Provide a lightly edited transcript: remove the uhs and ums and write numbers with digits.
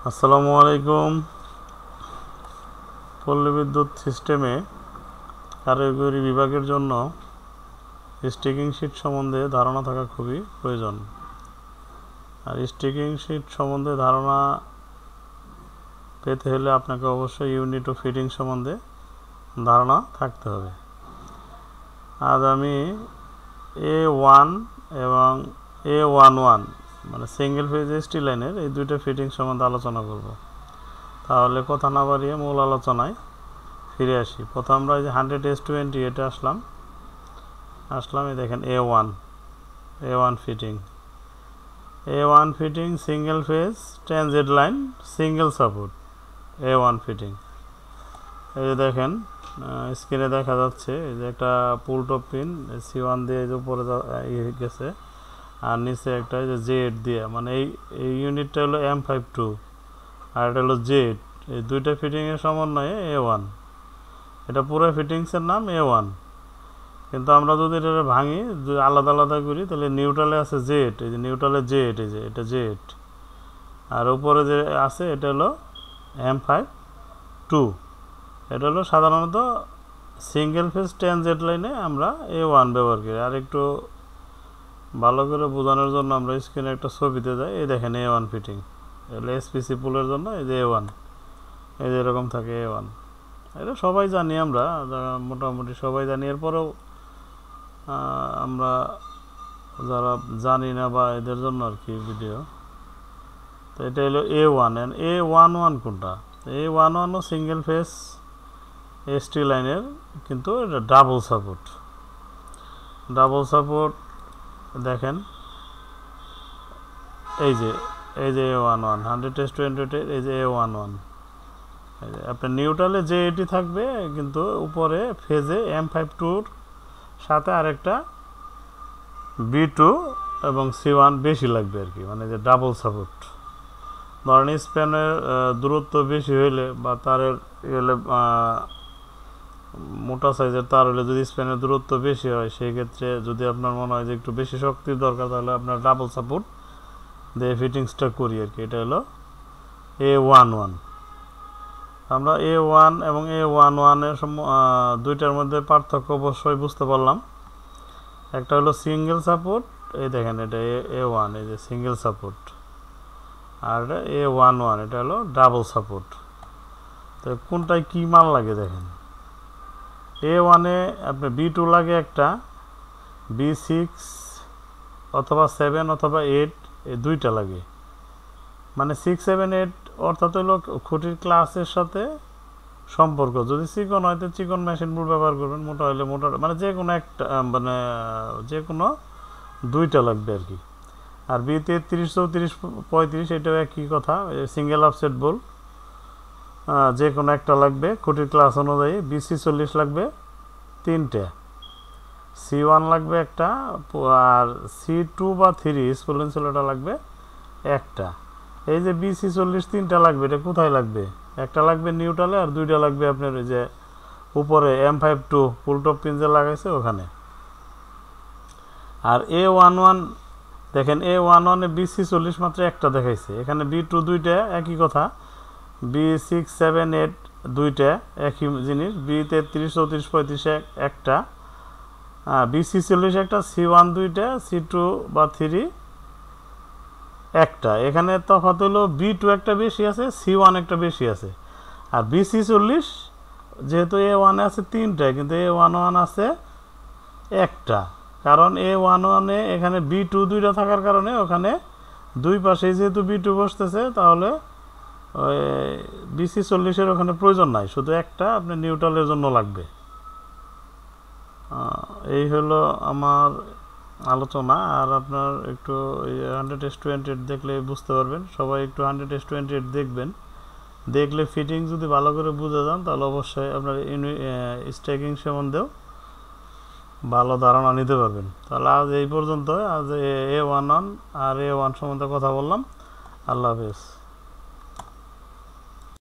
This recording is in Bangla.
আসসালামু আলাইকুম। পল্লী বিদ্যুৎ সিস্টেমে কারিগরি বিভাগের জন্য স্ট্যাকিং শিট সম্বন্ধে ধারণা থাকা খুবই প্রয়োজন। আর স্ট্যাকিং শিট সম্বন্ধে ধারণা পেতে হলে আপনাকে অবশ্যই ইউনিট ও ফিটিং সম্বন্ধে ধারণা থাকতে হবে। আজ আমি A1 এবং A11 মানে সিঙ্গেল ফেজ এসটি লাইনের এই দুইটা ফিটিং সম্বন্ধে আলোচনা করব। তাহলে কথা না বাড়িয়ে মূল আলোচনায় ফিরে আসি। প্রথম আমরা যে 100S20 এটা আসলাম এই দেখেন A1 fitting single phase 10Z line single support A1 fitting. এই যে দেখেন স্ক্রিনে দেখা যাচ্ছে এই যে একটা পুল টপ পিন C1 দিয়ে এই যে উপরে গেছে, আর নিচে একটা এই যে Z দিয়ে, মানে এই ইউনিটটা হলো M52 আর এটা হলো Z। এই দুইটা ফিটিংয়ের সমন্বয়ে A1। এটা পুরো ফিটিংসের নাম A1। কিন্তু আমরা যদি এটা ভাঙি, আলাদা আলাদা করি, তাহলে নিউট্রালে আছে Z, এই যে নিউট্রালে Z, এই যে এটা Z, আর উপরে যে আছে এটা হলো M52। এটা হলো সাধারণত সিঙ্গেল ফেজ 10Z লাইনে আমরা A1 ব্যবহার করি। আর একটু ভালো করে বোঝানোর জন্য আমরা স্ক্রিনে একটা ছবিতে যাই। এই দেখেন A1 ফিটিং, এগুলো এসপিসি পুলের জন্য এই যে A1, এই যে এরকম থাকে A1। এটা সবাই জানি, আমরা মোটামুটি সবাই জানি। এরপরেও আমরা যারা জানি না বা এদের জন্য আর কি ভিডিও। তো এটা হলো A1। A11 কোনটা? A11 ও সিঙ্গেল ফেজ এসটি লাইনের, কিন্তু এটা ডাবল সাপোর্ট। দেখেন এই যে A11 100S20, এই যে A11। আপনার নিউট্রালে যে এটি থাকবে, কিন্তু উপরে ফেজে M52-র সাথে আরেকটা B2 এবং C1 বেশি লাগবে আর কি, মানে যে ডাবল সাপোর্ট। ধরেন স্প্যানের দূরত্ব বেশি হইলে বা তারের হলে মোটা সাইজের তার হলে, যদি স্প্যানের দূরত্ব বেশি হয়, সেই ক্ষেত্রে যদি আপনার মনে হয় যে একটু বেশি শক্তির দরকার, তাহলে আপনার ডাবল সাপোর্ট দিয়ে ফিটিংসটা করি আর কি। এটা হলো A11। আমরা A1 এবং A11-এর দুইটার মধ্যে পার্থক্য অবশ্যই বুঝতে পারলাম। একটা হলো সিঙ্গেল সাপোর্ট, এই দেখেন এটা A1, এই যে সিঙ্গেল সাপোর্ট, আর এটা A11, এটা হলো ডাবল সাপোর্ট। তো কোনটায় কী মান লাগে দেখেন। A1-এ আপনার B2 লাগে একটা, B6 অথবা 7 অথবা 8 এই দুইটা লাগে, মানে 6, 7, 8 অর্থাৎ হলো খুঁটির ক্লাসের সাথে সম্পর্ক। যদি চিকন হয় তো চিকন মেশিন বোর্ড ব্যবহার করবেন, মোটা হলে মোটা, মানে যে কোনো একটা, মানে যে কোনো দুইটা লাগবে আর কি। আর B33, 34, 35 এটাও একই কথা, সিঙ্গেল আপসেট বোল্ট, যে কোনো একটা লাগবে খুঁটির ক্লাস অনুযায়ী। BC40 লাগবে 3টে, C1 লাগবে একটা, আর C2 বা 3 স্পুল ইনসুলেটর লাগবে একটা। এই যে BC40 3টা লাগবে, এটা কোথায় লাগবে? একটা লাগবে নিউট্রালে, আর দুইটা লাগবে আপনার এই যে উপরে M52 পুলটপ পিন যে লাগাইছে ওখানে। আর A11 দেখেন, A11-এ BC40 মাত্র একটা দেখাইছে, এখানে B2 দুইটা, একই কথা। B6, 7, 8 দুইটা একই জিনিস, B33, 34, 35 একটা, BC40 একটা, C1 দুইটা, C2 বা 3 একটা। এখানে তফাৎ হলো B2 একটা বেশি আছে, C1 একটা বেশি আছে। আর BC40 যেহেতু A1-এ আছে 3টা, কিন্তু A11 আছে একটা, কারণ A11-এ এখানে B2 দুইটা থাকার কারণে ওখানে দুই পাশে যেহেতু B2 বসতেছে, তাহলে ওই BC40-এর ওখানে প্রয়োজন নাই, শুধু একটা আপনার নিউট্রালের জন্য লাগবে। এই হলো আমার আলোচনা। আর আপনার একটু 100S20 দেখলে বুঝতে পারবেন, সবাই একটু 100S20 দেখবেন। দেখলে ফিটিং যদি ভালো করে বুঝে যান, তাহলে অবশ্যই আপনার স্ট্যাকিং সম্বন্ধেও ভালো ধারণা নিতে পারবেন। তাহলে আজ এই পর্যন্ত। আজ A11 আর A1 সম্বন্ধে কথা বললাম। আল্লাহ হাফেজ।